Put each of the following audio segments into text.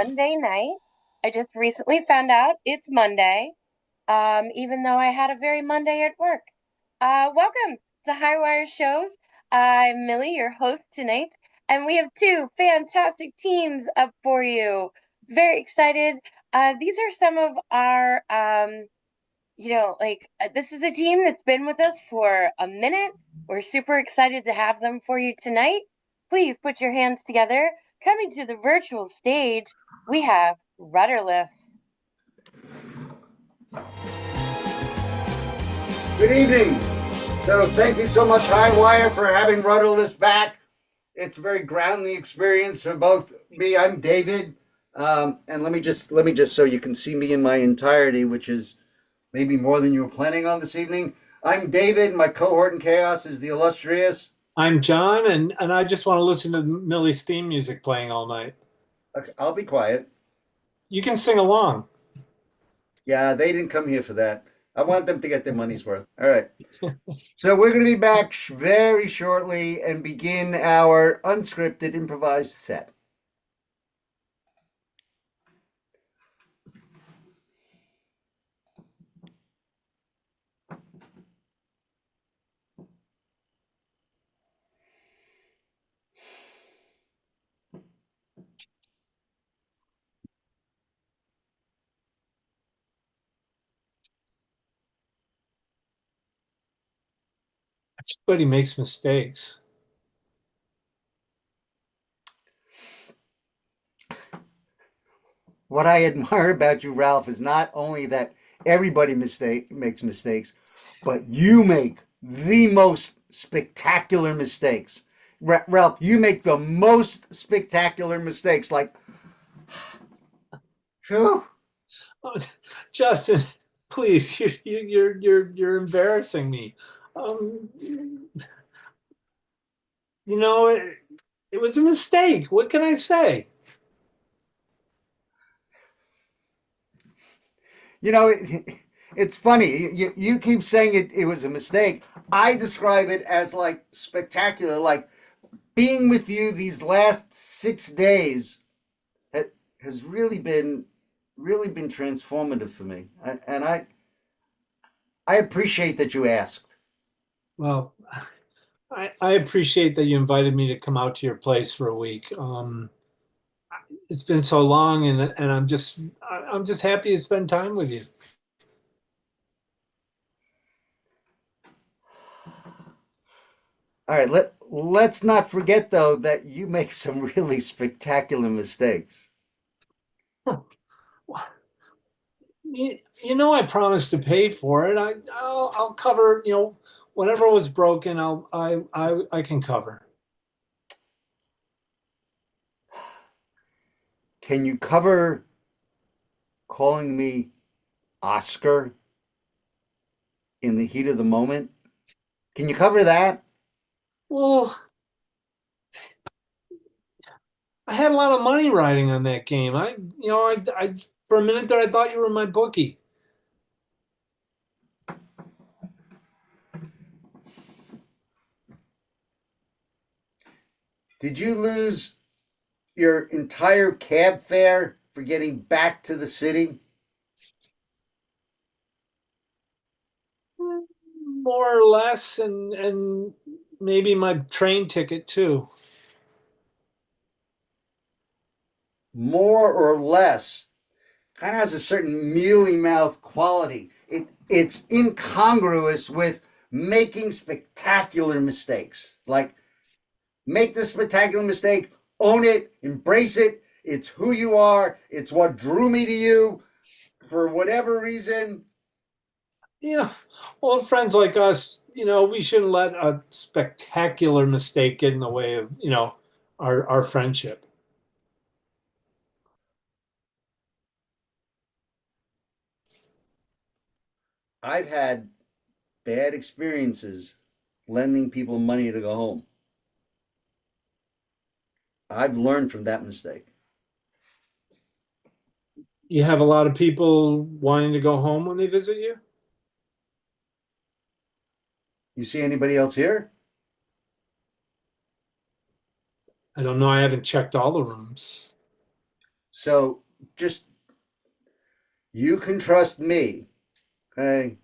Monday night. I just recently found out it's Monday, even though I had a very Monday at work. Welcome to Highwire Shows. I'm Millie, your host tonight, and we have two fantastic teams up for you. Very excited. These are some of our this is a team that's been with us for a minute. We're super excited to have them for you tonight. Please put your hands together. Coming to the virtual stage, we have Rudderless. Good evening. So thank you so much, Highwire, for having Rudderless back. It's a very grounding experience for both me. I'm David, and let me just so you can see me in my entirety, which is maybe more than you were planning on this evening. I'm David. My cohort in chaos is the illustrious. I'm John, and I just want to listen to Millie's theme music playing all night. Okay, I'll be quiet. You can sing along. Yeah, they didn't come here for that. I want them to get their money's worth. All right. So we're going to be back very shortly and begin our unscripted improvised set. Everybody makes mistakes. What I admire about you, Ralph, is not only that everybody makes mistakes, but you make the most spectacular mistakes. Ralph, you make the most spectacular mistakes. Like, whew. Oh, Justin, please, you're embarrassing me. You know, it was a mistake. What can I say? You know, it's funny. You keep saying it was a mistake. I describe it as like spectacular, like being with you these last 6 days has really been transformative for me. And I appreciate that you asked. Well, I appreciate that you invited me to come out to your place for a week. It's been so long, and I'm just happy to spend time with you. All right, let's not forget though that you make some really spectacular mistakes. You know, I promised to pay for it. I'll cover. Whatever was broken, I can cover. Can you cover calling me Oscar in the heat of the moment? Can you cover that? Well, I had a lot of money riding on that game. I for a minute there, I thought you were my bookie. Did you lose your entire cab fare for getting back to the city? More or less, and maybe my train ticket too. More or less kind of has a certain mealy mouth quality. It's incongruous with making spectacular mistakes. Like, make the spectacular mistake, own it, embrace it. It's who you are. It's what drew me to you. For whatever reason, You know, old friends like us, we shouldn't let a spectacular mistake get in the way of, our friendship. I've had bad experiences lending people money to go home. I've learned from that mistake. You have a lot of people wanting to go home when they visit you? You see anybody else here? I don't know. I haven't checked all the rooms. So just you can trust me. Okay,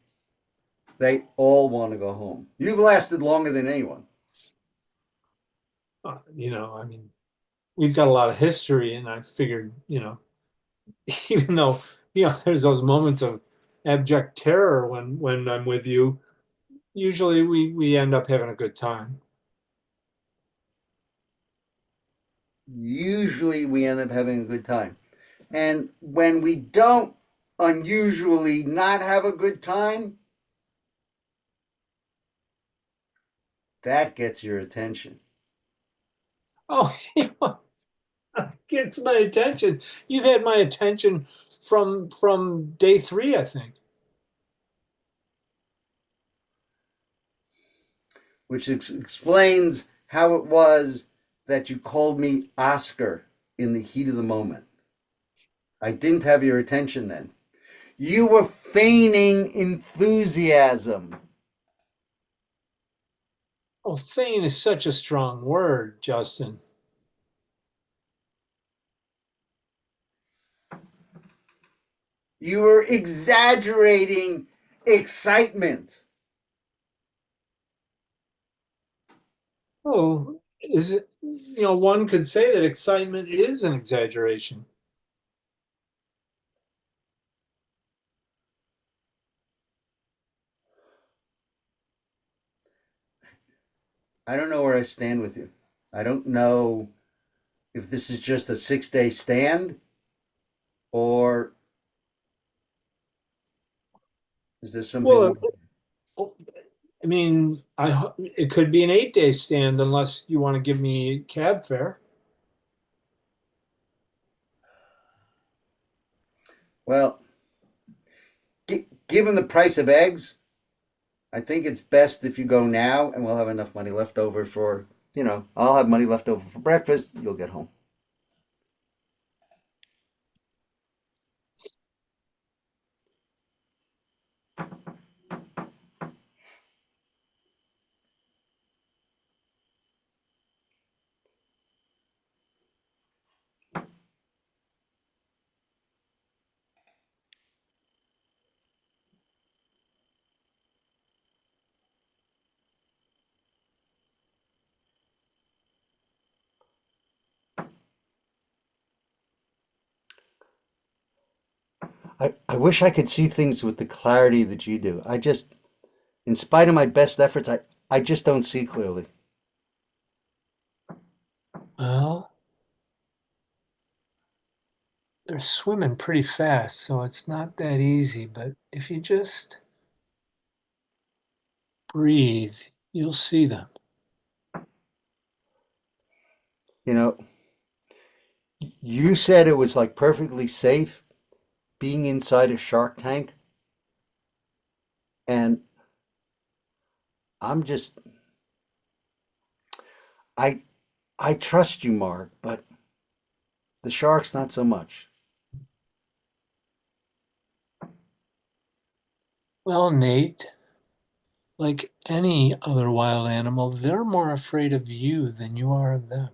they all want to go home. You've lasted longer than anyone. I mean, we've got a lot of history, and I figured, even though, there's those moments of abject terror when I'm with you, usually we end up having a good time. Usually we end up having a good time. And when we don't unusually not have a good time, that gets your attention. Oh, gets my attention. You've had my attention from day three, I think. Which explains how it was that you called me Oscar in the heat of the moment. I didn't have your attention then. You were feigning enthusiasm. Oh, feign is such a strong word, Justin. You were exaggerating excitement. Oh, is it, one could say that excitement is an exaggeration. I don't know where I stand with you. I don't know if this is just a 6 day stand or is there something Well, more? I mean, it could be an 8-day stand unless you want to give me cab fare. Well, given the price of eggs, I think it's best if you go now and we'll have enough money left over for, I'll have money left over for breakfast. You'll get home. I wish I could see things with the clarity that you do. In spite of my best efforts, I just don't see clearly. Well, they're swimming pretty fast, so it's not that easy. But if you just breathe, you'll see them. You know, you said it was like perfectly safe being inside a shark tank, and I'm just I I trust you, Mark, but the sharks not so much. Well, Nate, like any other wild animal, they're more afraid of you than you are of them.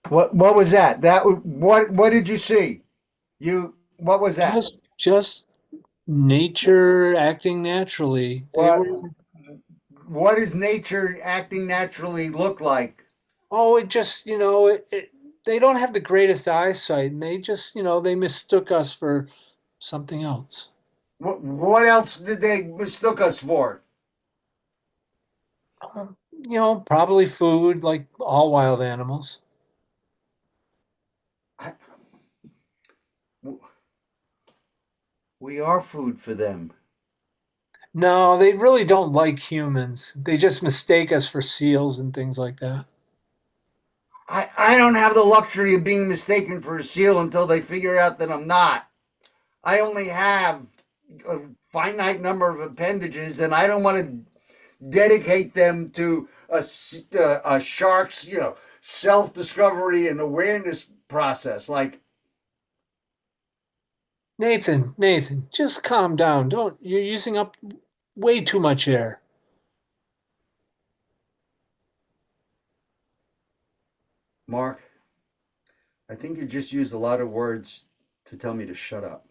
What was that? What did you see? What was that? Just nature acting naturally. They What were, what does nature acting naturally look like? oh, it just, they don't have the greatest eyesight, and they just, they mistook us for something else. What else did they mistook us for? Probably food, like all wild animals. I, we are food for them. No, they really don't like humans. They just mistake us for seals and things like that. I don't have the luxury of being mistaken for a seal until they figure out that I'm not. I only have a finite number of appendages, and I don't want to dedicate them to a shark's, self discovery and awareness process. Like, Nathan, just calm down. You're using up way too much air. Mark, I think you just used a lot of words to tell me to shut up.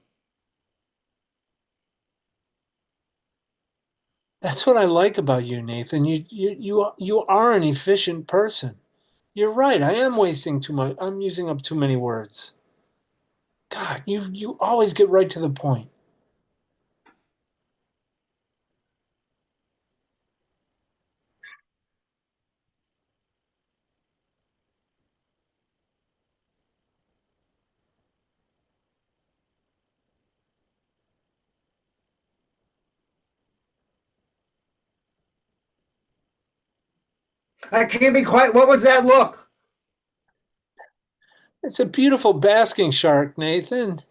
That's what I like about you, Nathan. You are an efficient person. You're right. I am wasting too much. I'm using up too many words. God, you always get right to the point. I can't be quiet. What was that look? It's a beautiful basking shark, Nathan.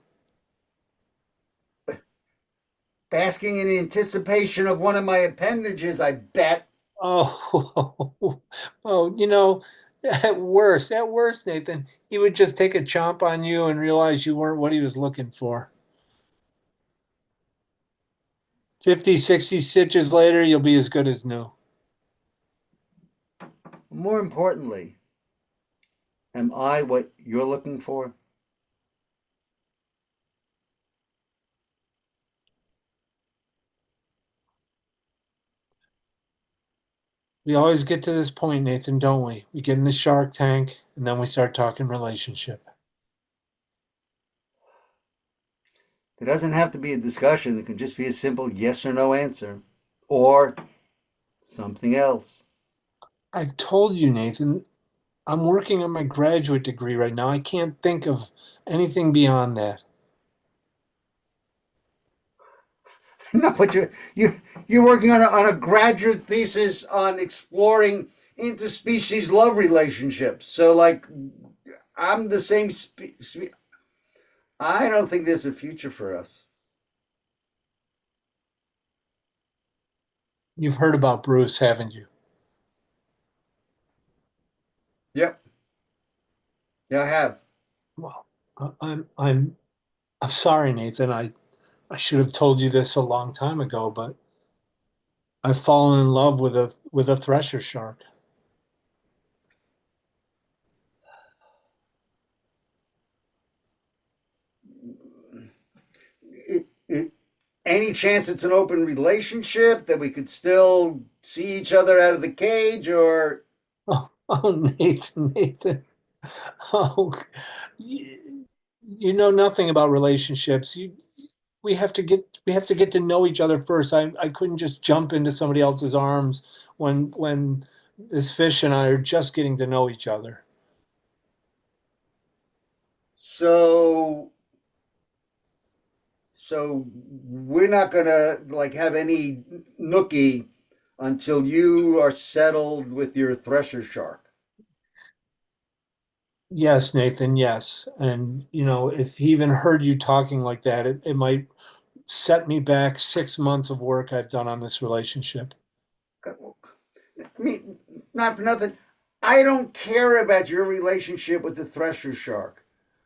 Basking in anticipation of one of my appendages, I bet. Oh, oh, at worst, Nathan, he would just take a chomp on you and realize you weren't what he was looking for. 50, 60 stitches later, you'll be as good as new. More importantly, am I what you're looking for? We always get to this point, Nathan, don't we? We get in the shark tank and then we start talking relationship. It doesn't have to be a discussion. It can just be a simple yes or no answer. Or something else. I've told you, Nathan, I'm working on my graduate degree right now. I can't think of anything beyond that. No, but you're working on a graduate thesis on exploring interspecies love relationships. So like I'm the same I don't think there's a future for us. You've heard about Bruce, haven't you? Yep. Yeah, I have. Well, I'm sorry, Nathan. I should have told you this a long time ago, but I've fallen in love with a thresher shark. It, any chance it's an open relationship that we could still see each other out of the cage or Oh, oh, Nathan, Nathan. Oh, you know nothing about relationships. We have to get to know each other first. I couldn't just jump into somebody else's arms when this fish and I are just getting to know each other. so so we're not gonna like have any nookie until you are settled with your thresher shark. Yes, Nathan, yes. And if he even heard you talking like that, it might set me back 6 months of work I've done on this relationship. I mean, not for nothing. I don't care about your relationship with the thresher shark.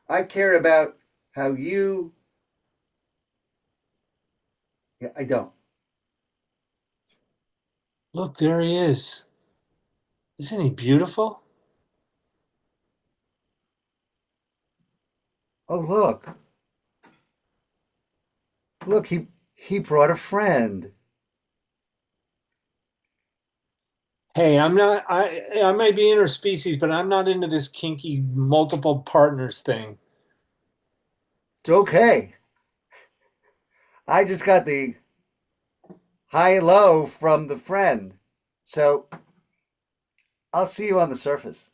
I care about how you. Yeah, I don't. Look, there he is. Isn't he beautiful? Oh, look. He brought a friend. Hey, I may be interspecies, but I'm not into this kinky multiple partners thing. It's okay. I just got the high low from the friend, so I'll see you on the surface.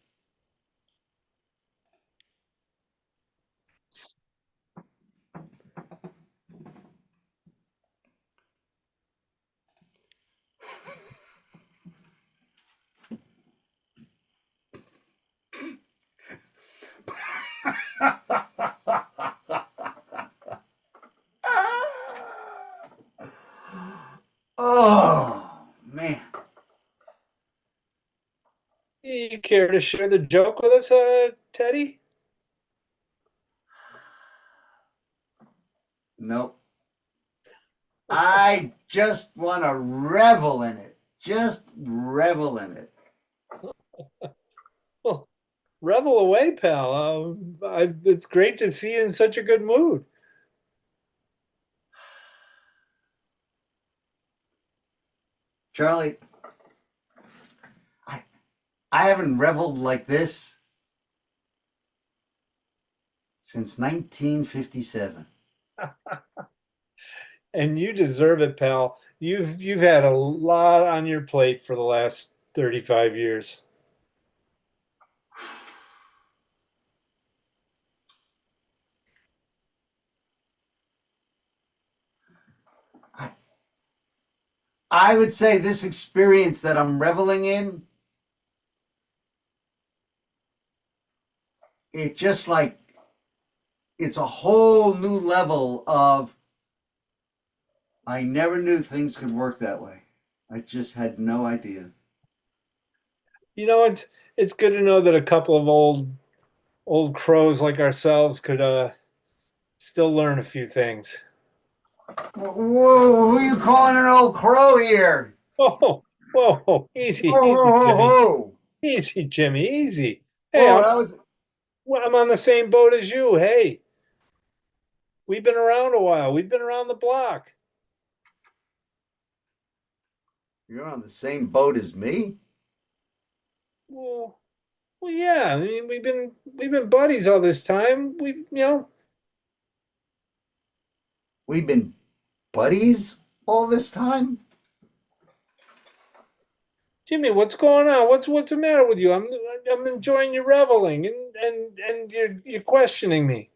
Oh man. You care to share the joke with us, Teddy? Nope. I just want to revel in it. Just revel in it. Revel away, pal. It's great to see you in such a good mood. Charlie, I, I haven't reveled like this since 1957. And you deserve it, pal. You've had a lot on your plate for the last 35 years. I, I would say this experience that I'm reveling in, it just like it's a whole new level of I never knew things could work that way. I just had no idea. You know, it's good to know that a couple of old crows like ourselves could still learn a few things. Whoa, who are you calling an old crow here? Oh, whoa, easy, Whoa, easy, whoa, whoa, Jimmy. whoa. Easy, Jimmy, easy. Hey, Whoa, that was. I'm on the same boat as you. Hey, we've been around a while. We've been around the block. You're on the same boat as me? Well, well, yeah. I mean, we've been buddies all this time. We've been buddies all this time? Jimmy, what's going on? What's the matter with you? I'm enjoying your reveling, and you're questioning me.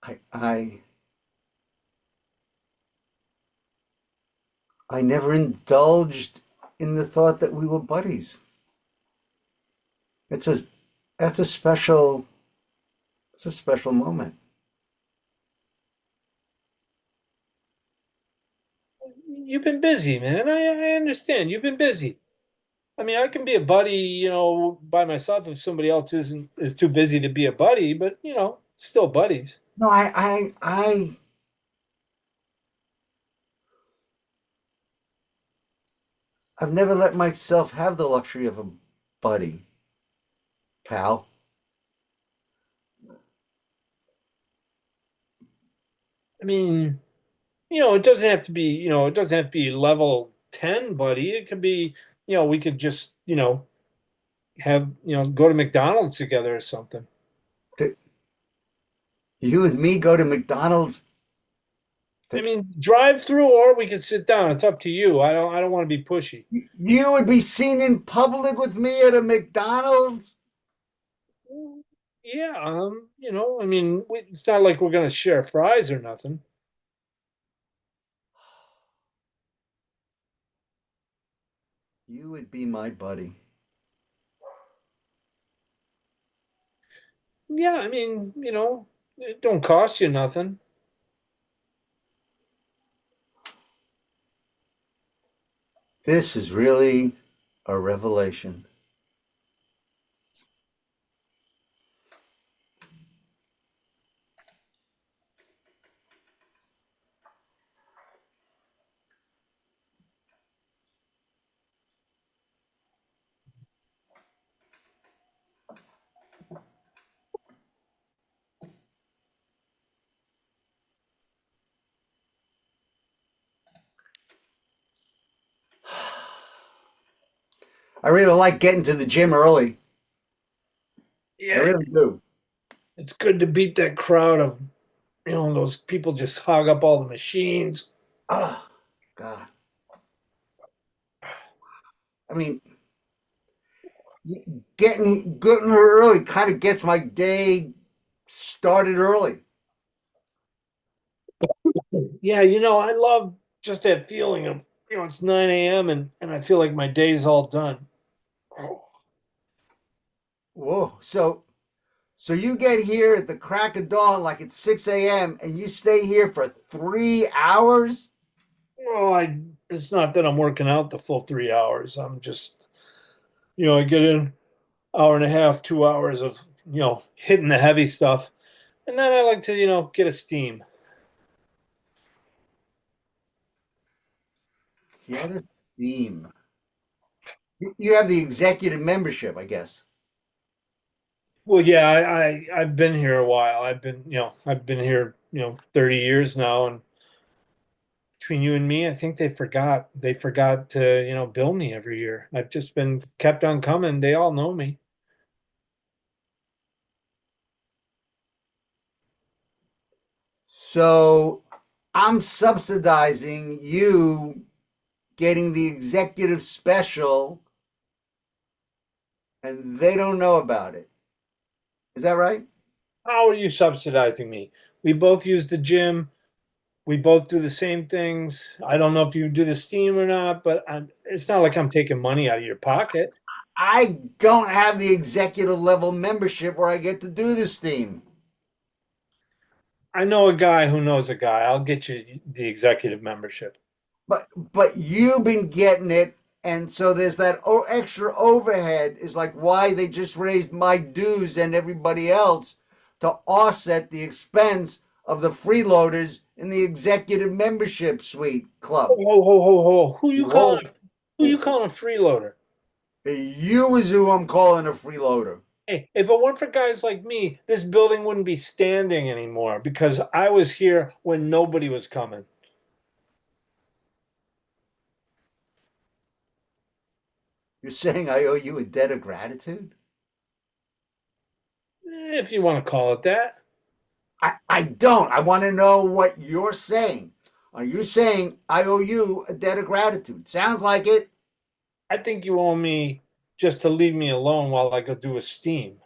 I, I, I never indulged in the thought that we were buddies. It's a, that's a special, it's a special moment. You've been busy, man. I understand. You've been busy. I mean, I can be a buddy, by myself if somebody else is too busy to be a buddy, but still buddies. No, I've never let myself have the luxury of a buddy, pal. I mean, it doesn't have to be, it doesn't have to be level 10, buddy. It could be, we could just, have, go to McDonald's together or something. To, you and me go to McDonald's. I To, mean, drive through or we could sit down. It's up to you. I don't want to be pushy. you would be seen in public with me at a McDonald's. Yeah, I mean, it's not like we're gonna share fries or nothing. You would be my buddy. Yeah, I mean, it don't cost you nothing. This is really a revelation. I really like getting to the gym early. I Yeah, really do. it's good to beat that crowd of, those people just hog up all the machines. Oh, God. I mean, getting her early kind of gets my day started early. Yeah, I love just that feeling of, it's 9 a.m. and I feel like my day's all done. Whoa. So you get here at the crack of dawn, like it's 6 a.m., and you stay here for 3 hours? Well, it's not that I'm working out the full 3 hours. I'm just, I get in hour and a half, 2 hours of, hitting the heavy stuff. And then I like to, get a steam. Yeah, Steam. You have the executive membership, I guess. Well, yeah, I've been here a while. I've been here, 30 years now, and between you and me, I think they forgot to, bill me every year. I've just been kept on coming. They all know me. So I'm subsidizing you getting the executive special, and they don't know about it. Is that right? How are you subsidizing me? We both use the gym. We both do the same things. I don't know if you do the steam or not, but it's not like I'm taking money out of your pocket. I don't have the executive level membership where I get to do this theme. I know a guy who knows a guy. I'll get you the executive membership. But you've been getting it, and so there's that extra overhead is like why they just raised my dues and everybody else to offset the expense of the freeloaders in the executive membership suite Ho, club. ho, ho, ho, ho. Whoa. Who you calling a freeloader? You is who I'm calling a freeloader. Hey, if it weren't for guys like me, this building wouldn't be standing anymore because I was here when nobody was coming. You're saying I owe you a debt of gratitude? If you want to call it that. I don't. I want to know what you're saying. Are you saying I owe you a debt of gratitude? Sounds like it. I think you owe me just to leave me alone while I go do a steam.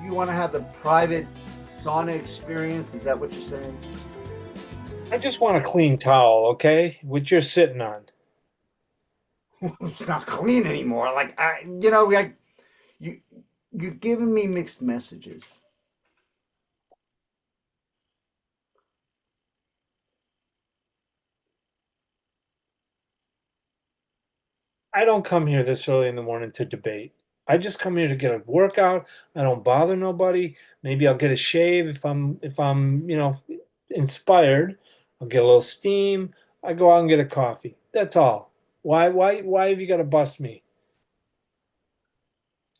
You want to have the private sauna experience? Is that what you're saying? I just want a clean towel, okay? Which you're sitting on. It's not clean anymore. Like you, you're giving me mixed messages. I don't come here this early in the morning to debate. I just come here to get a workout. I don't bother nobody. Maybe I'll get a shave if I'm inspired. I'll get a little steam. I go out and get a coffee. That's all. Why have you got to bust me?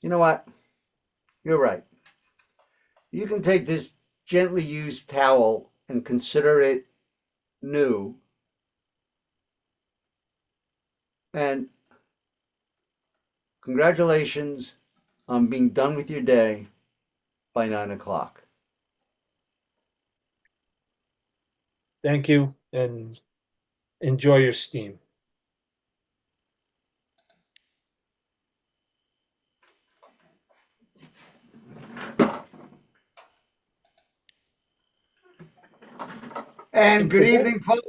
You know what? You're right. You can take this gently used towel and consider it new. And congratulations on being done with your day by 9 o'clock. Thank you and enjoy your steam. And good evening, folks.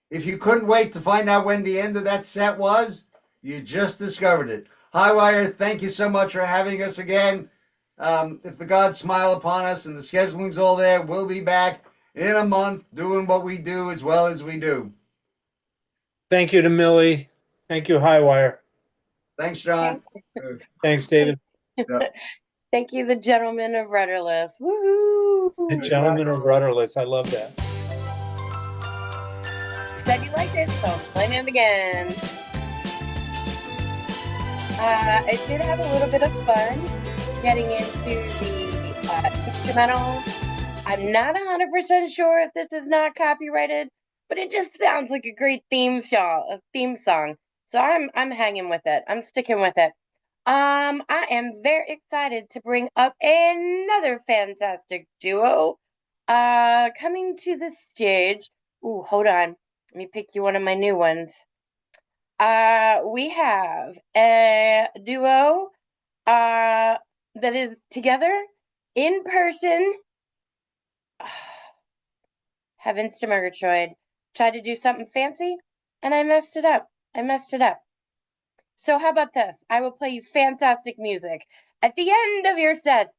If you couldn't wait to find out when the end of that set was, you just discovered it. Highwire, thank you so much for having us again. If the gods smile upon us and the scheduling's all there, we'll be back in a month doing what we do as well as we do. Thank you to Millie. Thank you, Highwire. Thanks, John. Thanks, David. Yeah. Thank you, the gentleman of rudderless. Woohoo! The gentleman of rudderless. I love that. Said you liked it, so I'm playing it again. I did have a little bit of fun getting into the instrumental. I'm not 100% sure if this is not copyrighted, but it just sounds like a great theme song. So I'm hanging with it. I'm sticking with it. I am very excited to bring up another fantastic duo. Coming to the stage. Ooh, hold on. Let me pick you one of my new ones. We have a duo that is together in person. Heavens to Murgatroyd. Tried to do something fancy and I messed it up. So how about this? I will play you fantastic music at the end of your set.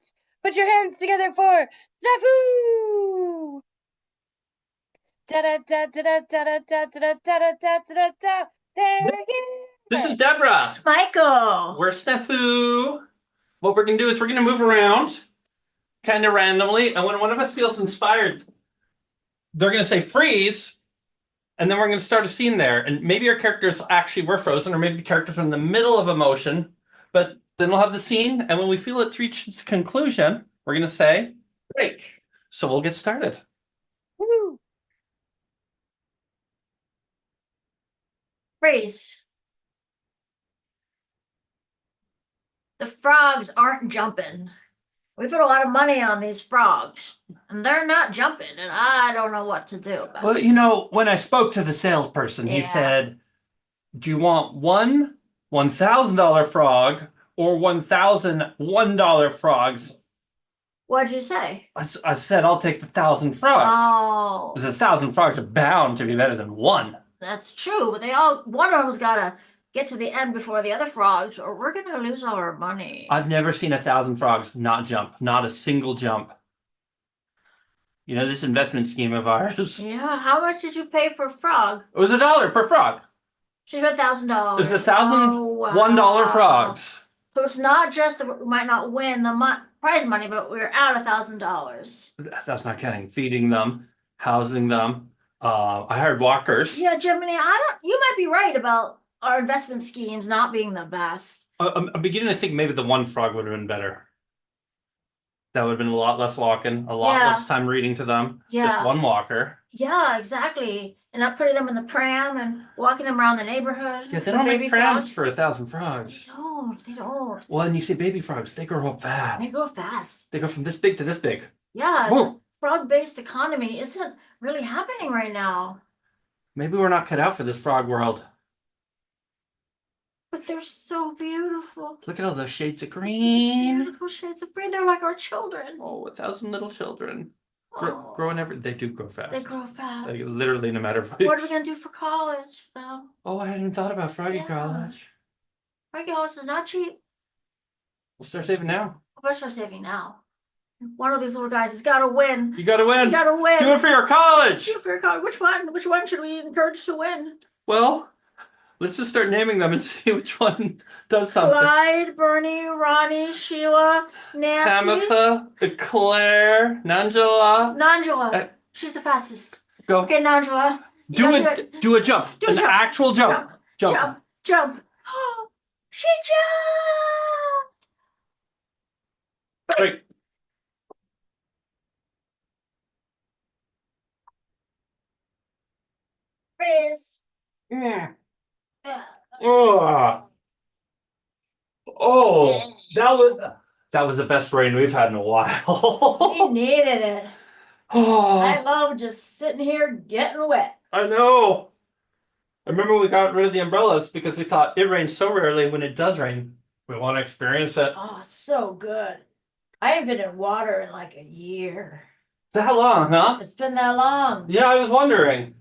Put your hands together for Snafu! Da da da da da da da da da da da da da da. They're here. This is Deborah. It's Michael. We're Snafu. What we're going to do is we're going to move around kind of randomly. And when one of us feels inspired, they're going to say freeze. And then we're going to start a scene there. And maybe our characters actually were frozen, or maybe the characters are in the middle of a motion. But then we'll have the scene. And when we feel it reach its conclusion, we're going to say break. So we'll get started. Woo. Freeze. The frogs aren't jumping. We put a lot of money on these frogs, and they're not jumping, and I don't know what to do about Well, it. you know, when I spoke to the salesperson, he Yeah. said, do you want one $1,000 frog or 1,000 $1 frogs? What'd you say? I said, I'll take the 1,000 frogs. Oh, Because 1,000 frogs are bound to be better than one. that's true, but one of them's gotta get to the end before the other frogs, or we're gonna lose all our money. I've never seen 1,000 frogs not jump, not a single jump. You know, this investment scheme of ours, it Yeah, how much did you pay per frog? was $1 per frog. She spent $1,000. There's 1,000 wow. $1 frogs. So it's not just that we might not win the prize money, but we're out $1,000. That's not counting feeding them, housing them. I hired walkers. Yeah, Jiminy, you might be right about our investment schemes not being the best. I'm beginning to think maybe the one frog would have been better. That would have been a lot less walking, a lot Yeah. less time reading to them. Yeah. Just one walker. Yeah, exactly. And not putting them in the pram and walking them around the neighborhood. Yeah, they with don't baby make prams frogs. for 1,000 They frogs. They don't. Well, and you see baby frogs, they grow up fast. They go fast. They go from this big to this big. Yeah, Whoa. frog-based economy isn't really happening right now. Maybe we're not cut out for this frog world. But they're so beautiful. Look at all those shades of green. Beautiful shades of green. They're like our children. Oh, 1,000 little children. Oh, Growing they do grow fast. they grow fast. Like literally no matter what. What are we gonna do for college, though? Oh, I hadn't even thought about Froggy Yeah. College. Froggy College is not cheap. We'll start saving now. I better start saving now. One of these little guys has got to win. You gotta win. You got to win. Do it for your college. Do it for your college. Which one? Which one should we encourage to win? Well, let's just start naming them and see which one does something. Clyde, Bernie, Ronnie, Sheila, Nancy, Tamitha, Claire, Nangela. Nangela. She's the fastest. Go. Okay, Nangela. you Do gotta it. Do a jump. Do a An jump. actual jump. Jump. Jump. Jump. Oh, she jumped. Wait. Freeze. Mm. Yeah. Oh. Oh, that was the best rain we've had in a We while. needed it. I Oh, love just sitting here getting wet. I know. I remember we got rid of the umbrellas because we thought it rains so rarely. When it does rain, we want to experience it. Oh, so good. I haven't been in water in like a year. That long, huh? It's been that long. Yeah, I was wondering.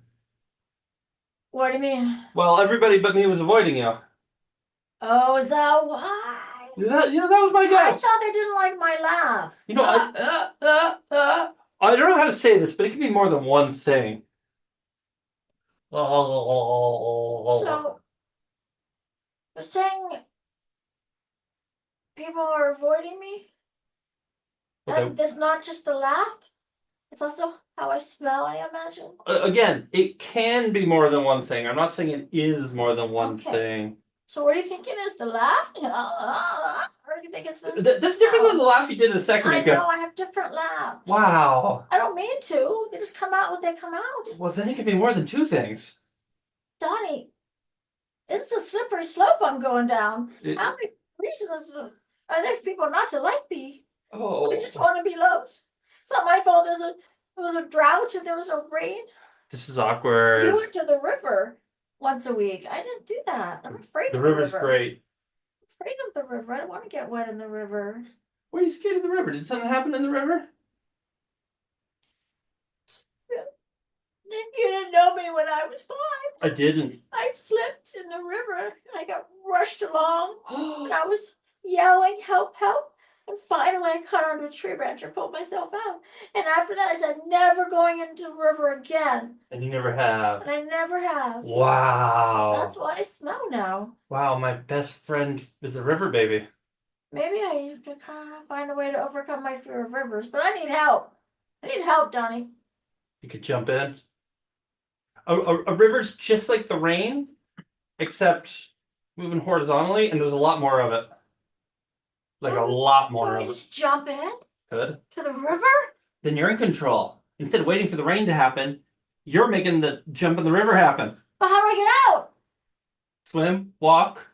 What do you mean? Well, everybody but me was avoiding you. Oh, is that why? Yeah, that was my I guess. thought they didn't like my laugh. You know, I don't know how to say this, but it can be more than one thing. So, you're saying people are avoiding me? Okay. And it's not just the laugh? It's also how I smell, I imagine. Again, it can be more than one thing. I'm not saying it is more than one Okay. thing. So what do you think it is? The laugh? Or do you think it's the... That's different than the laugh you did a second I ago. know, I have different laughs. Wow. I don't mean to. They just come out when they come out. Well, then it could be more than two things. Donnie, it's a slippery slope I'm going down. It- How many reasons are there for people not to like me? Oh, I just want to be loved. It's not my fault. There was a drought and there was a rain. this is You awkward. went to the river once a week. I didn't do that. I'm afraid The of river's the river. great. I'm afraid of the river. I don't want to get wet in the river. Why are you scared of the river? Did something happen in the river? You didn't know me when I was 5. I didn't. I slipped in the river and I got rushed along and I was yelling, help, help. And finally I cut onto a tree branch and pulled myself out. And after that, I said, never going into the river again. And you never have. And I never have. Wow. That's why I smell now. Wow, my best friend is a river baby. Maybe I have to kind of find a way to overcome my fear of rivers, but I need help. I need help, Donnie. You could jump in. A river's just like the rain, except moving horizontally, and there's a lot more of it. Like a lot more Will we of it. just jump in Good. to the river? Then you're in control. Instead of waiting for the rain to happen, you're making the jump in the river happen. But how do I get out? Swim, walk,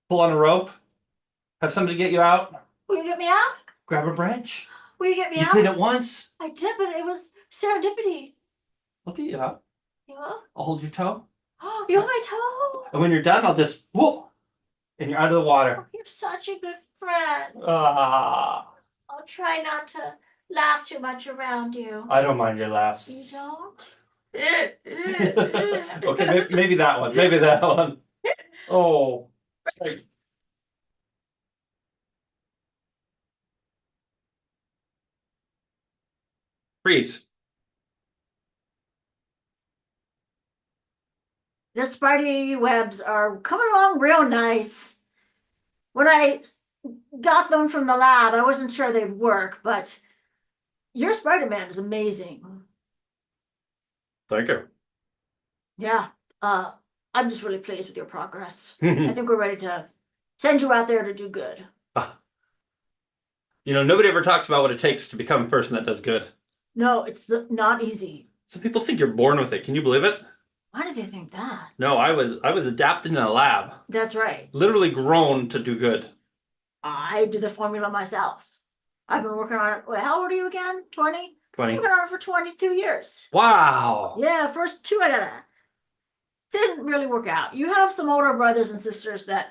pull on a rope, have somebody get you out, Will you get me out? grab a branch. Will you get me You out? did it once. I did, but it was serendipity. I'll get you out. You know? I'll hold your toe. Oh, you hold my toe. And when you're done, I'll just whoop, and you're out of the water. Oh, you're such a good friend. Ah, I'll try not to laugh too much around you. I don't mind your laughs. You don't? Okay, maybe that one. Maybe that one. Oh. Right. Freeze. The spider webs are coming along real nice. When I got them from the lab, I wasn't sure they'd work, but your Spider-Man is amazing. Thank you. Yeah, I'm just really pleased with your progress. I think we're ready to send you out there to do good. You know, nobody ever talks about what it takes to become a person that does good. No, it's not easy. Some people think you're born with it. Can you believe it? Why do they think that? No, I was adapted in a lab. That's right. Literally grown to do good. I did the formula myself. I've been working on it. Wait, how old are you again? 20? 20. Working on it for 22 years. Wow. Yeah, first two I got didn't really work out. You have some older brothers and sisters that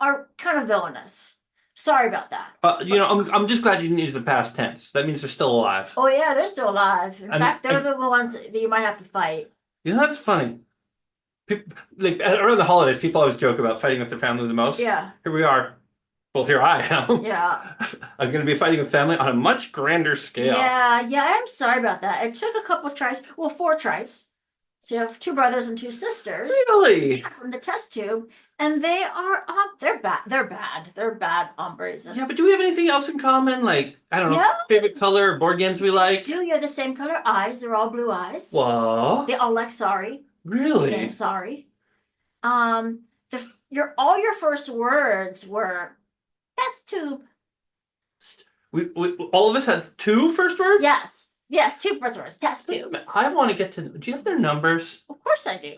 are kind of villainous. Sorry about that. You know, I'm just glad you didn't use the past tense. That means they're still alive. Oh yeah, they're still alive. In And- fact, they're the ones that you might have to fight. You know, that's funny. People, like around the holidays, people always joke about fighting with their family the most. Yeah, Here we are. Well, here I am. yeah. I'm going to be fighting with family on a much grander scale. Yeah, I'm sorry about that. It took a couple of tries. Well, 4 tries. So you have 2 brothers and 2 sisters. Really? From the test tube, and they are they're bad. They're bad hombres. Yeah, but do we have anything else in common? Like, I don't know, Yeah. favorite color, board games we like? Do you have the same color eyes? They're all blue eyes. What? They all like sorry. Really? Game sorry. All your first words were test tube. We all of us had 2 first words? Yes, 2 first words. Test tube. I want to get to. Do you have their numbers? Of course I do.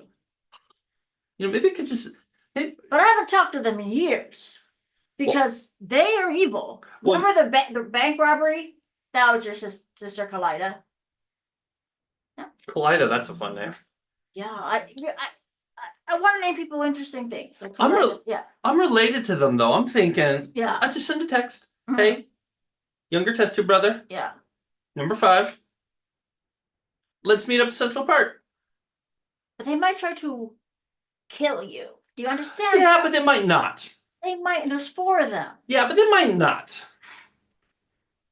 You know, maybe we could just. Hey, But I haven't talked to them in years because they are evil. Well- Remember the bank robbery? That was your sister Kalida. Kalida, that's a fun name. Yeah, I want to name people interesting things. So I'm Kalida, yeah, I'm related to them though. I'm thinking. yeah, I just send a text. Mhm. Hey, younger test tube brother, yeah. number 5. Let's meet up at Central Park. But they might try to kill you. Do you understand? Yeah, but they might not. They might. And there's 4 of them. Yeah, but they might not.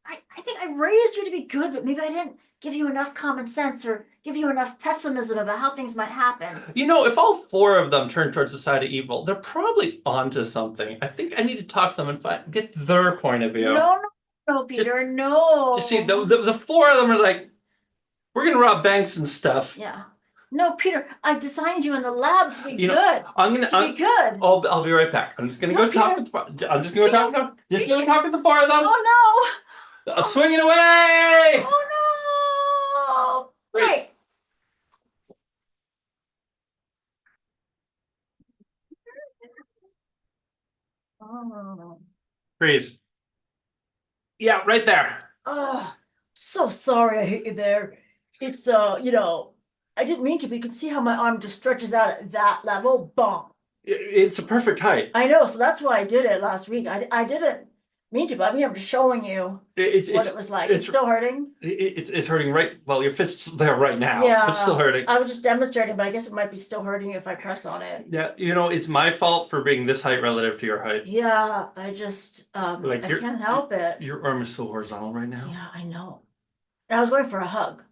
I think I raised you to be good, but maybe I didn't give you enough common sense or give you enough pessimism about how things might happen. You know, if all 4 of them turn towards the side of evil, they're probably onto something. I think I need to talk to them and get their point of view. No, Peter, no. You see, the 4 of them are like, we're gonna rob banks and stuff. Yeah. No, Peter, I designed you in the lab to be You know, good. I'm gonna. To be good. I'll be right back. I'm just gonna No, go talk Peter. with. I'm just gonna talk with them. Just gonna talk with the 4 of them. Oh Swinging no! away. Oh no! Hey! Oh. Freeze. Yeah, right there. Oh, so sorry I hit you there. It's I didn't mean to, but you can see how my arm just stretches out at that level. Boom. It's a perfect height. I know, so that's why I did it last week. I didn't mean to, but I'm just showing you what it was like. It's still hurting. It's hurting right. Well, your fist's there right now. So Yeah, it's still hurting. I was just demonstrating, but I guess it might be still hurting you if I press on it. Yeah, it's my fault for being this height relative to your height. Yeah, I just I can't help it. Your arm is so horizontal right now. Yeah, I know. And I was going for a hug.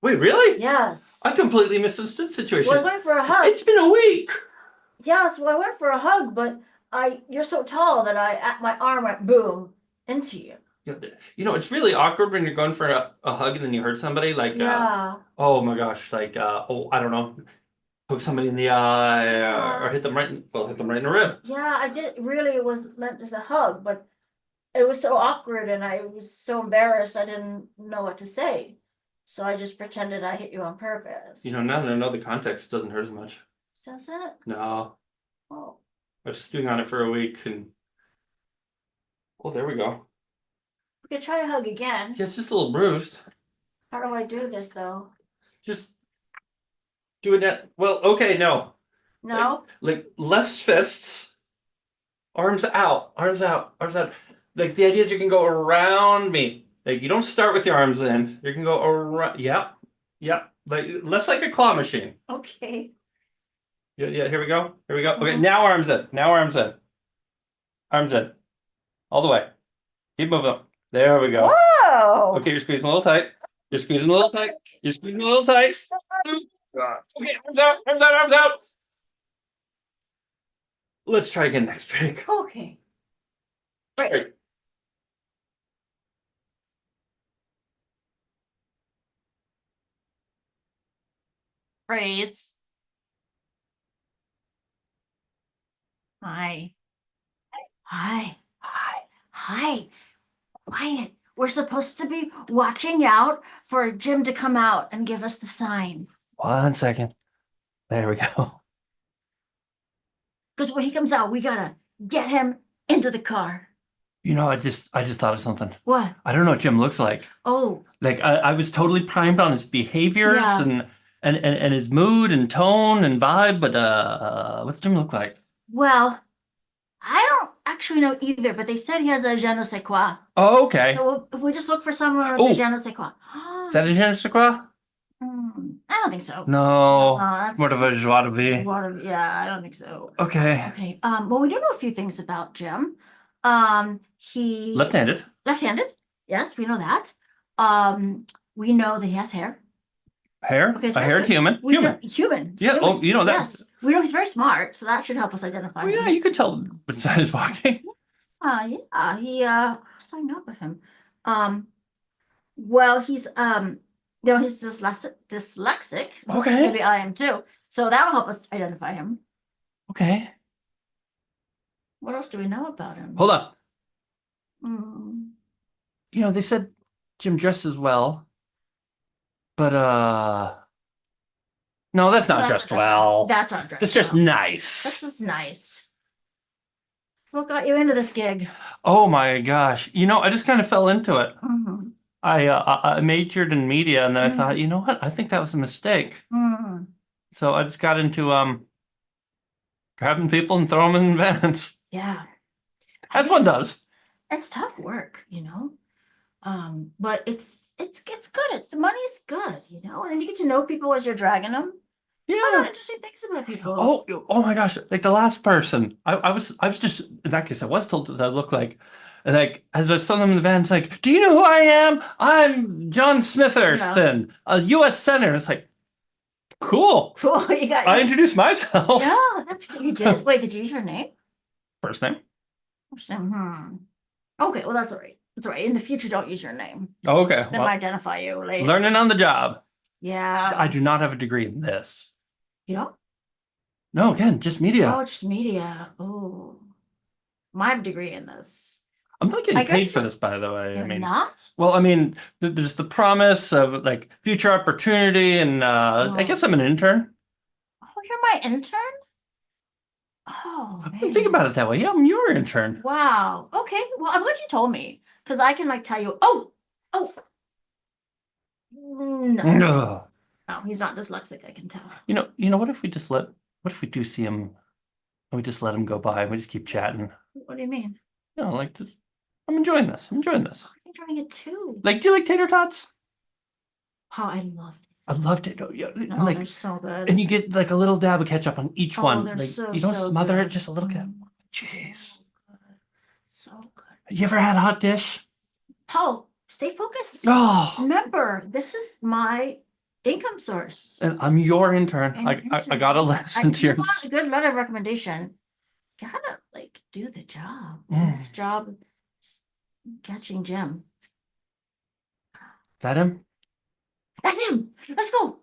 Wait, really? Yes. I completely misunderstood the situation. Well, I was going for a hug. It's been a week. Yes, well, I went for a hug, but you're so tall that my arm went boom into you. It's really awkward when you're going for a hug and then you hurt somebody. Like, yeah. Oh my gosh, like, I don't know, poke somebody in the eye or hit them right in the rib. Yeah, I did. Really, it was meant as a hug, but it was so awkward and I was so embarrassed. I didn't know what to say. So I just pretended I hit you on purpose. Now that I know the context, it doesn't hurt as much. Does it? No. Oh. I was stewing on it for a week and... Oh, there we go. We could try a hug again. Yeah, it's just a little bruised. How do I do this, though? Just do it. Well, okay, no. No? Like less fists. Arms out. Arms out. Arms out. Like the idea is you can go around me. Like you don't start with your arms in. You can go around. Yep. Yep. Like less like a claw machine. Okay. Yeah, here we go. Here we go. Okay, now arms in. Now arms in. Arms in. All the way. Keep moving. There we go. Whoa! Okay, you're squeezing a little tight. You're squeezing a little tight. You're squeezing a little tight. Okay, arms out, arms out, arms out. Let's try again next week. Okay. Right. Braids. Hi. Hi. Hi. Hi. Quiet. We're supposed to be watching out for Jim to come out and give us the sign. 1 second. There we go. Because when he comes out, we gotta get him into the car. I just thought of something. What? I don't know what Jim looks like. Oh. Like I was totally primed on his behaviors Yeah. and his mood and tone and vibe, but what's Jim look like? Well, I don't actually know either, but they said he has a je ne sais quoi. Oh, okay. So if we just look for someone with a je ne sais quoi. Is that a je ne sais quoi? I don't think so. No. That's More of a joie de vivre. Yeah, I don't think so. Okay. Okay. Well, we do know a few things about Jim. He Left-handed. Left-handed. Yes, we know that. We know that he has hair. Hair? Okay, so a that's haired good. human. We Human. know- human. Yeah, Human. oh, you know that. Yes. We know he's very smart, so that should help us identify Oh, yeah, him. you could tell besides his walking. Yeah, he what else do I know about him? Well, he's he's dyslexic. Okay. Maybe I am too. So that'll help us identify him. Okay. What else do we know about him? Hold on. Hmm. They said Jim dresses well, but no, that's not dressed well. That's not dressed. That's just well. nice. That's just nice. What got you into this gig? Oh my gosh. I just kind of fell into it. Mm-hmm. I majored in media and then I Mhm. thought, you know what? I think that was a mistake. Mm-hmm. So I just got into grabbing people and throwing them in vans. Yeah. As one does. It's tough work, but it's good. The money's good, and you get to know people as you're dragging them. Find out Yeah. interesting things about people. Oh my gosh. Like the last person. I was just in that case I was told that I look like as I was throwing them in the van, it's like, do you know who I am? I'm John Smitherson, a US Senator. It's like, cool. Cool. You got. I introduced myself. Yeah, that's good. You did. Wait, did you use your name? First name. First name. Okay, well that's all right. That's all right. In the future, don't use your name. Oh, okay. That might identify you later. Learning on the job. Yeah. I do not have a degree in this. You know? No, again, just media. Oh, just media. Oh, my degree in this. I'm not getting I paid guess for this, by the way. You're not? Well, there's the promise of like future opportunity, and I guess I'm an intern. Oh, you're my intern? Oh, I man. didn't think about it that way. Yeah, I'm your intern. Wow. Okay. Well, I'm glad you told me because I can tell you. Oh. No. No, he's not dyslexic. I can tell. What if we do see him, and we just let him go by, and we just keep chatting? What do you mean? Like just I'm enjoying this. I'm enjoying this. I'm enjoying it too. Like, do you like tater tots? Oh, I loved it. I loved it. Oh, yeah. Oh, Like, they're so good. and you get like a little dab of ketchup on each one. They're Like, so, you don't so smother good. it, just a little ketchup. Jeez. So good. You ever had a hot dish? Paul, stay focused. Oh, Remember, this is my income source. and I'm your intern. And I gotta listen to you your. want a good letter of recommendation. Gotta like do the job. This job is catching Jim. Is that him? That's him. Let's go.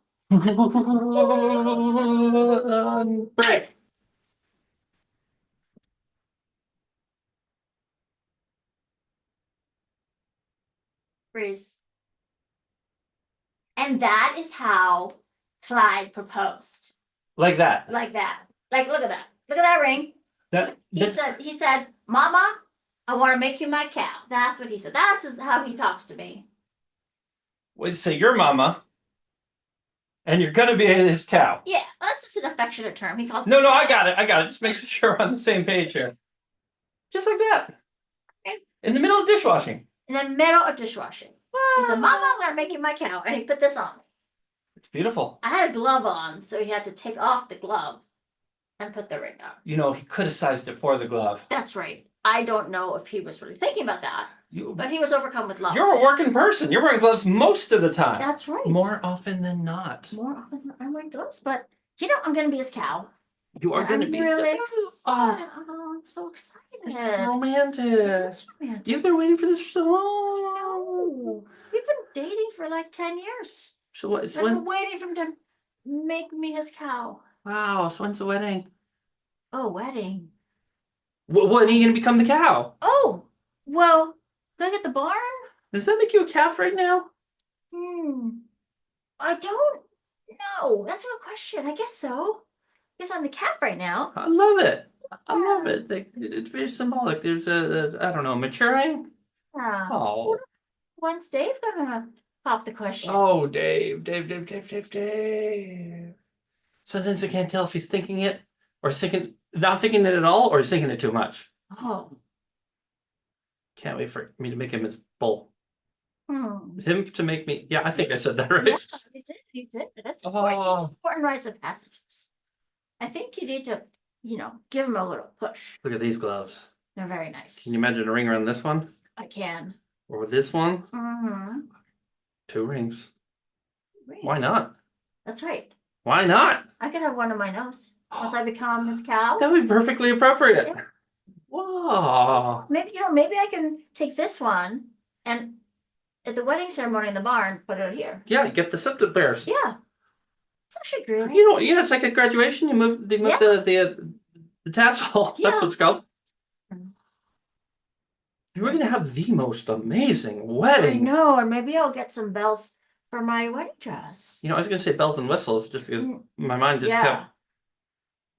Break. Bruce. And that is how Clyde proposed. Like that. Like that. Like, look at that. Look at that ring. That. He said, Mama, I want to make you my cow. That's what he said. That's how he talks to me. Wait, say your mama, and you're gonna be his cow. Yeah, that's just an affectionate term. He calls me. No, I got it. Just making sure we're on the same page here. Just like that. Okay. In the middle of dishwashing. In the middle of dishwashing. He said, Mama, I'm going to make you my cow. And he put this on me. It's beautiful. I had a glove on, so he had to take off the glove and put the ring on. You know, he could have sized it for the glove. That's right. I don't know if he was really thinking about that, but he was overcome with love. You're a working person. You're wearing gloves most of the time. That's right. More often than not. More often than I'm wearing gloves, but I'm going to be his cow. You are going to I'm be really Oh, excited. Oh, I'm so excited. it's so romantic. It's romantic. You've been waiting for this for so long. No. We've been dating for like 10 years. So what? I've been waiting for him to make me his cow. Wow. So when's the wedding? Oh, wedding. When are you going to become the cow? Oh, well, gonna get the barn? Does that make you a calf right now? I don't know. That's a good question. I guess so. I guess I'm the calf right now. I love it. I love it. Like, it's very symbolic. There's I don't know, maturing. Yeah. Oh. When's Dave gonna pop the question? Oh, Dave. Sometimes I can't tell if he's thinking it or not thinking it at all, or he's thinking it too much. Oh. Can't wait for me to make him his bull. Hmm. Him to make me. Yeah, I think I said that right. Yeah, you did. That's important. Oh. It's important rites of passages. I think you need to, give him a little push. Look at these gloves. They're very nice. Can you imagine a ring around this one? I can. Or this one? Mm-hmm. 2 rings. Why not? That's right. Why not? I could have one on my nose once I become his cow. That would be perfectly appropriate. Yeah. Whoa. Maybe maybe I can take this one and at the wedding ceremony in the barn, put it here. Yeah, get the septic bears. Yeah, it's actually great. Yeah, it's like a graduation. They move the tassel. Yeah. That's what it's called. You're gonna have the most amazing I wedding. know, or maybe I'll get some bells for my wedding dress. I was gonna say bells and whistles just because my mind just Yeah, kept.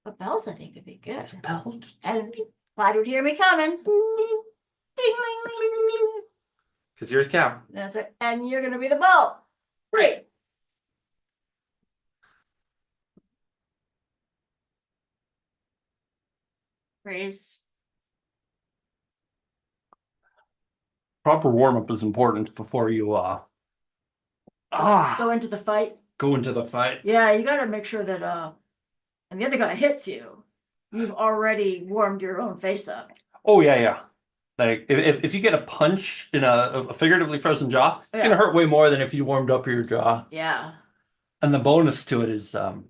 but bells I think would be good. It's bells. And Clyde would hear me coming. Ding, ding, ding, ding, ding. Because you're his cow. That's it. And you're gonna be the bull. Great. Praise. Proper warm up is important before you Go into the fight. go into the fight. Yeah, you gotta make sure that and the other guy hits you. You've already warmed your own face up. Oh yeah. Like if you get a punch in a figuratively frozen jaw, it's gonna hurt way more than if you warmed up your jaw. Yeah. And the bonus to it is you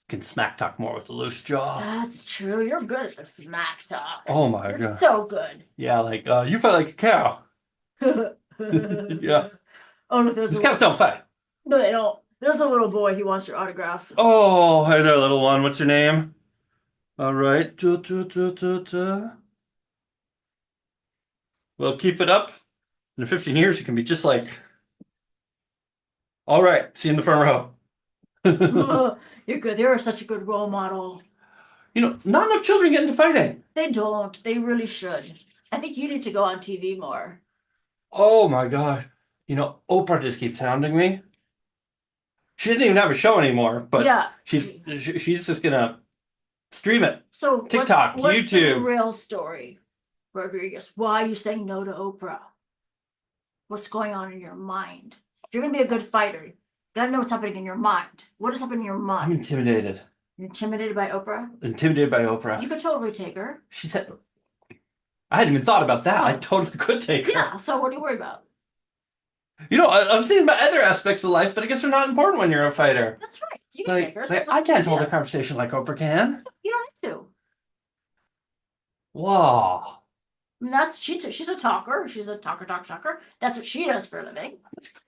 can smack talk more with a loose jaw. That's true. You're good at the smack talk. Oh my You're god. so good. Yeah, like you fight like a cow. Yeah. Oh no, there's These cows don't fight. no, they don't. There's a little boy. He wants your autograph. Oh, hey there, little one. What's your name? All right. Well, keep it up. In 15 years, you can be just like. All right. See you in the front row. Oh, you're good. They're such a good role model. Not enough children get into fighting. They don't. They really should. I think you need to go on TV more. Oh my God. Oprah just keeps hounding me. She didn't even have a show anymore, but yeah. she's just gonna stream it. So TikTok, what's the YouTube. real story Rodriguez, why are you saying no to Oprah? What's going on in your mind? If you're gonna be a good fighter, you gotta know what's happening in your mind. What is happening in your I'm mind? intimidated. You're intimidated by Oprah? Intimidated by Oprah. You could totally take her. She said, I hadn't even thought about that. I Oh. totally could take her. Yeah, so what are you worried about? You know, I'm thinking about other aspects of life, but I guess they're not important when you're a fighter. That's right. You can take her. So I can't hold a yeah. conversation like Oprah can. You don't need to. Wow. I mean, she's a talker. She's a talker. That's what she does for a living.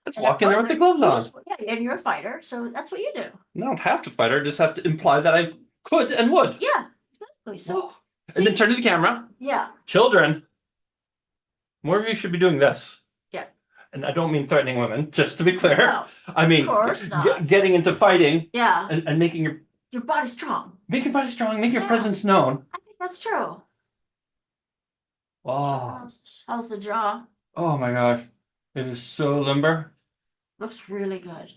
Let's And walk a in there with the gloves on. fighter, yeah, and you're a fighter, so that's what you do. I don't have to fight her, I just have to imply that I could and would. Yeah, exactly. So, And then turn to the camera. yeah, Children, more of you should be doing this. Yeah. And I don't mean threatening women, just to be clear. no, I mean, of course not. getting into fighting Yeah, and making your body's strong. your body strong, make your Yeah. presence known. I think that's true. Wow. How's the jaw? Oh my gosh. It is so limber. Looks really good.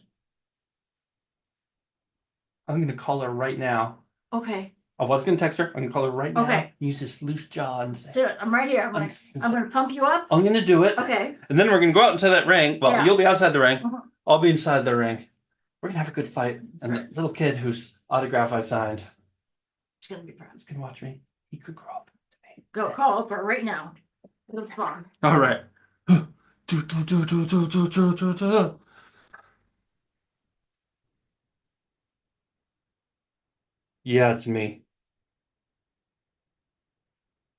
I'm gonna call her right now. Okay, I was gonna text her. I'm gonna call her right now. Okay. Use this loose jaw and let's do it. I'm right here. I'm gonna pump you up. I'm gonna do it. Okay. And then we're gonna go out into that ring. Well, Yeah. you'll be outside the ring. Mhm. I'll be inside the ring. We're gonna have a good fight. That's and right. the little kid whose autograph I signed It's gonna be proud. is gonna watch me. He could grow up to me. Go call Oprah right now. It'll be fun. All right. Do, do, do, do, do, do, do, do, do. Yeah, it's me.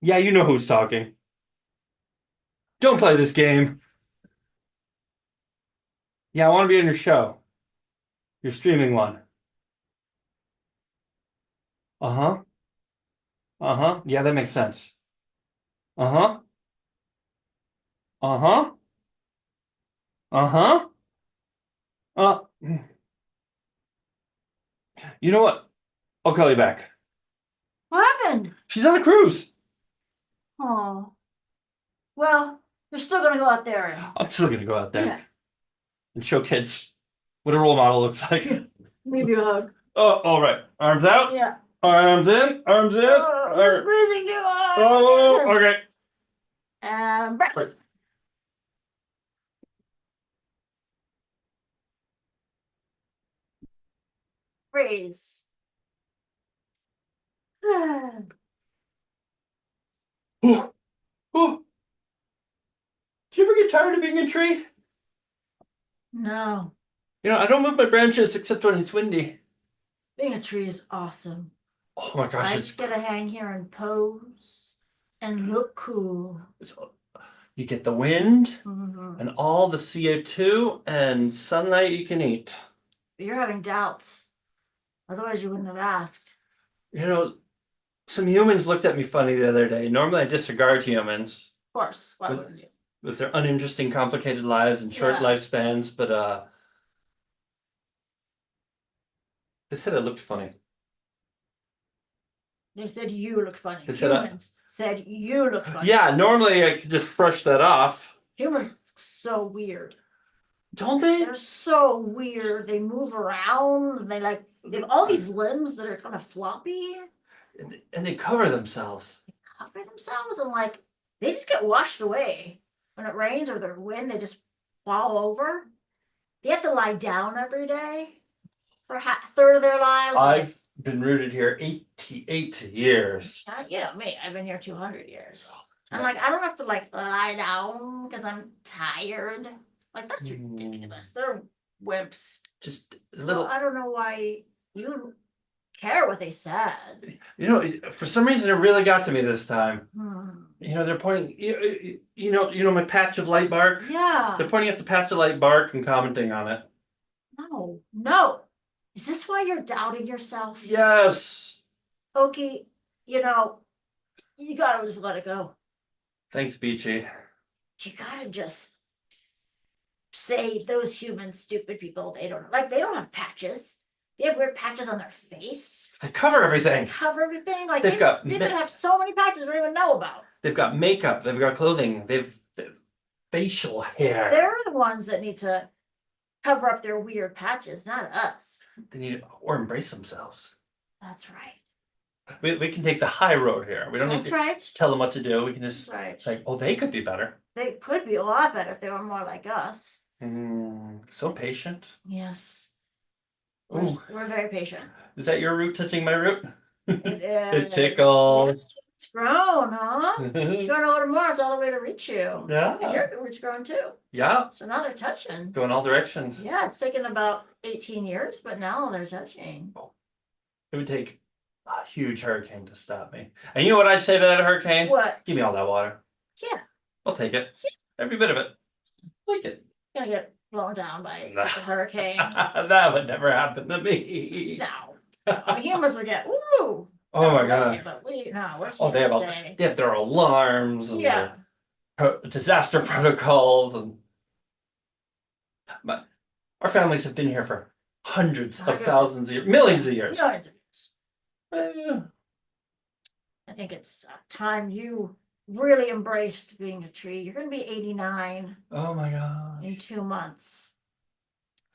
Yeah, you know who's talking. Don't play this game. Yeah, I want to be in your show. Your streaming one. Uh-huh. Uh-huh. Yeah, that makes sense. Uh-huh. Uh-huh. Uh-huh. You know what? I'll call you back. What happened? She's on a cruise. Oh. Well, you're still gonna go out there and I'm still gonna go out there yeah, and show kids what a role model looks like. maybe a hug. Oh, all right. Arms out. Yeah. Arms in. Arms in. Oh, it's freezing too hard. Oh, okay. Breath. Right. Freeze. Oh, oh. Do you ever get tired of being a tree? No, You know, I don't move my branches except when it's windy. being a tree is awesome. Oh my gosh, I it's, just gotta hang here and pose and look cool. it's you get the wind Mhm. and all the CO2 and sunlight you can eat. You're having doubts. Otherwise, you wouldn't have asked. You know, some humans looked at me funny the other day. Normally I disregard humans Of course. Why But- wouldn't you? with their uninteresting, complicated lives and short Yeah. lifespans, but they said I looked funny. They said you look funny. They said I- Humans said you look funny. Yeah, normally I could just brush that off. Humans look so weird. Don't they? They're so weird. They move around. And they have all these limbs that are kind of floppy. And they cover themselves. Cover themselves and they just get washed away when it rains or the wind. They just fall over. They have to lie down every day for a third of their lives. I've been rooted here 88 years. You know me. I've been here 200 years. I'm I don't have to lie down because I'm tired. That's ridiculous. They're wimps. Just a So little. I don't know why you care what they said. You know, for some reason it really got to me this time. Hmm. You know, they're pointing. You know my patch of light bark. Yeah. They're pointing at the patch of light bark and commenting on it. No. Is this why you're doubting yourself? Yes. Okay, you gotta just let it go. Thanks, Beachy. You gotta just say those human stupid people, they don't have patches. They have weird patches on their face. They cover They everything. cover everything. They've got they could have so many patches we don't even know about. They've got makeup. They've got clothing. They've facial hair. They're the ones that need to cover up their weird patches, not us. They need or embrace themselves. That's right. We can take the high road here. We don't need That's to right. tell them what to do. We can just That's right. say, oh, they could be better. They could be a lot better if they were more like us. So patient. Yes. Ooh. We're very patient. Is that your root touching my root? It It is. tickles. It's grown, huh? It's Yeah. going a little more. It's all the way to reach you. And your root's grown too. So now they're touching. Go in all directions. Yeah, it's taken about 18 years, but now they're touching. It would take a huge hurricane to stop me. And you know what I'd say to that hurricane? What? Give me all that water. Yeah. I'll take it. Every bit of it. Like it. Gonna get blown down by such a hurricane. That would never happen to me. No. Humans would get woo. Oh my away, God. But we're Oh, they here to have stay. they have their alarms and Yeah. their disaster protocols and our families have been here for hundreds of thousands of years, millions of years. Millions of years. Eh, I think it's time you really embraced being a tree. You're gonna be 89 oh my gosh. in 2 months.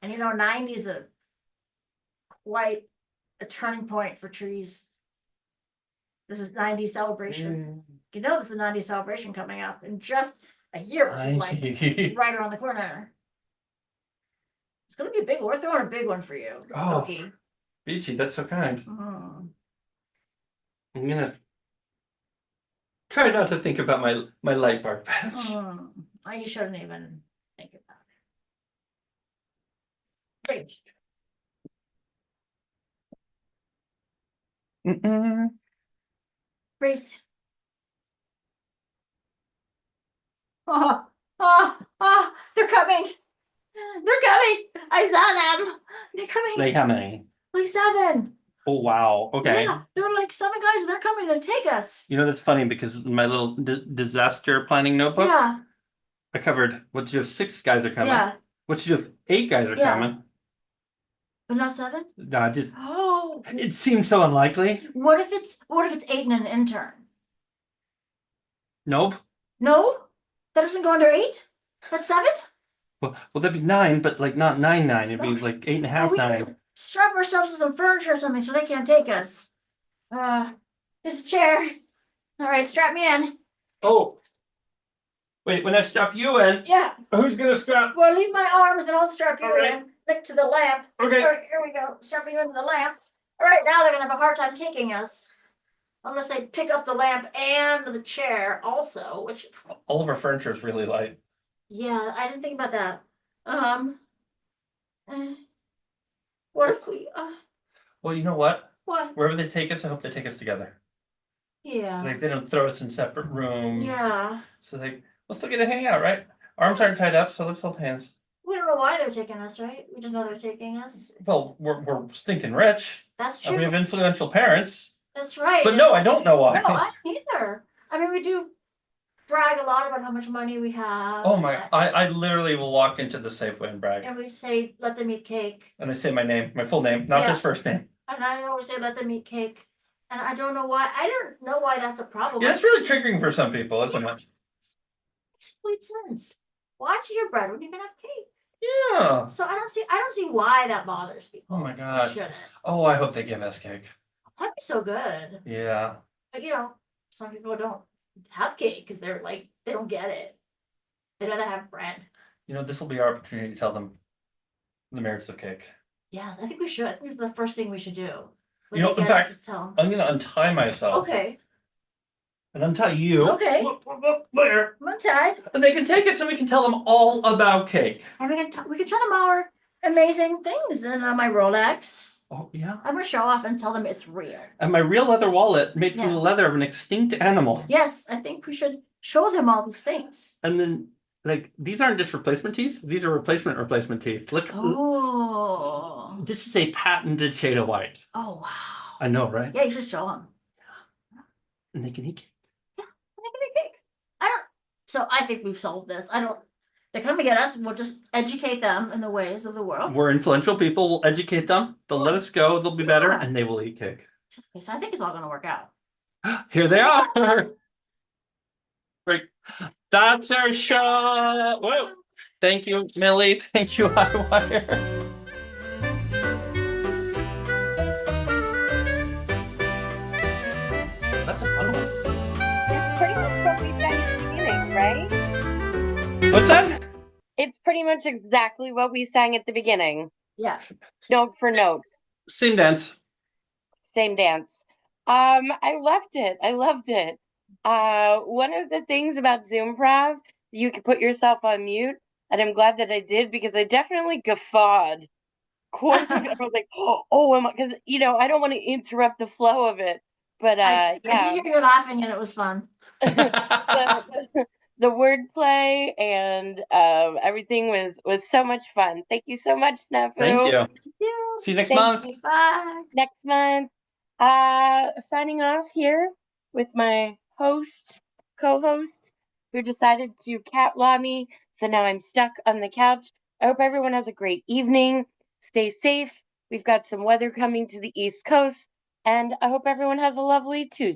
And 90 is quite a turning point for trees. This is 90 celebration. This is a 90 celebration coming up in just a year, which is like right around the corner. It's gonna be a big. We're throwing a big one for you. Oh. Okay. Beachy, that's so kind. Mm. I'm gonna try not to think about my light bark patch. Oh, you shouldn't even think about it. Great. Grace. They're coming. They're coming. I saw them. They're coming. Like how many? Like 7. Oh wow. Okay. Yeah, there were like 7 guys. They're coming to take us. That's funny because in my little disaster planning notebook, Yeah. I covered what you have 6 guys are coming. Yeah. What you have 8 guys are Yeah. coming. But not 7? No, I just Oh. it seems so unlikely. What if it's 8 and an intern? Nope. No? That doesn't go under 8? That's 7? Well, that'd be 9, but like not 9. It'd be Okay. like 8.5, We 9. can strap ourselves to some furniture or something so they can't take us. Here's a chair. All right, strap me in. Oh. Wait, when I strap you in, Yeah. who's gonna strap? Well, leave my arms and I'll strap you Okay. in. Next to the lamp. Okay. All right, here we go. Strap you into the lamp. All right, now they're gonna have a hard time taking us. Unless they pick up the lamp and the chair also, which All of our furniture is really light. yeah, I didn't think about that. What if we Well, you know what? what? Wherever they take us, I hope they take us together. Yeah. Like they don't throw us in separate rooms. Yeah. So we'll still get to hang out, right? Arms aren't tied up, so let's hold hands. We don't know why they're taking us, right? We just know they're taking us. Well, we're stinking rich. That's And we true. have influential parents. That's right. But no, I don't know why. No, I don't either. I mean, we do brag a lot about how much money we have. Oh my! I literally will walk into the Safeway and brag, And we say, let them eat cake. and I say my name, my full name, not Yeah. his first name. And I always say, let them eat cake. And I don't know why. I don't know why that's a problem. Yeah, it's really triggering for some people, isn't it? Makes complete sense. Why eat your bread when you can have cake? Yeah. So I don't see why that bothers people. Oh my It God. shouldn't. Oh, I hope they give us cake. That'd be so good. Yeah. But some people don't have cake because they're like, they don't get it. They'd rather have bread. This will be our opportunity to tell them the merits of cake. Yes, I think we should. I think it's the first thing we should do. When You know, they in get us fact, is tell them. I'm gonna untie myself. Okay, And untie you. Okay. Look, there. I'm untied. And they can take it so we can tell them all about cake. And we can show them our amazing things and my Rolex. Oh yeah. I'm gonna show off and tell them it's real. And my real leather wallet made from Yeah. the leather of an extinct animal. Yes, I think we should show them all these things. And then these aren't just replacement teeth, these are replacement teeth. Look, Oh. this is a patented shade of white. Oh wow. I know, right? Yeah, you should show them. And they can eat cake. And they can make cake. So I think we've solved this. They're coming to get us. We'll just educate them in the ways of the world. We're influential people, we'll educate them, they'll let us go, they'll be better, Yeah. and they will eat cake. Okay, so I think it's all gonna work out. Here they are. Great. That's our show. Whoa. Thank you, Millie. Thank you, Highwire. What's that? It's pretty much exactly what we sang at the beginning. Yeah. Note for note. Same dance. Same dance. I loved it. I loved it. One of the things about Zoomprov, you can put yourself on mute, and I'm glad that I did because I definitely guffawed quite a bit. I was like, oh, because I don't want to interrupt the flow of it. But I yeah, did hear you laughing and it was fun. the, the wordplay and everything was so much fun. Thank you so much, Snafu. Thank you. Yeah. See you next Thank month. you. Bye. Next month. Signing off here with my co-host, who decided to catlaw me, so now I'm stuck on the couch. I hope everyone has a great evening. Stay safe. We've got some weather coming to the East Coast, and I hope everyone has a lovely Tuesday.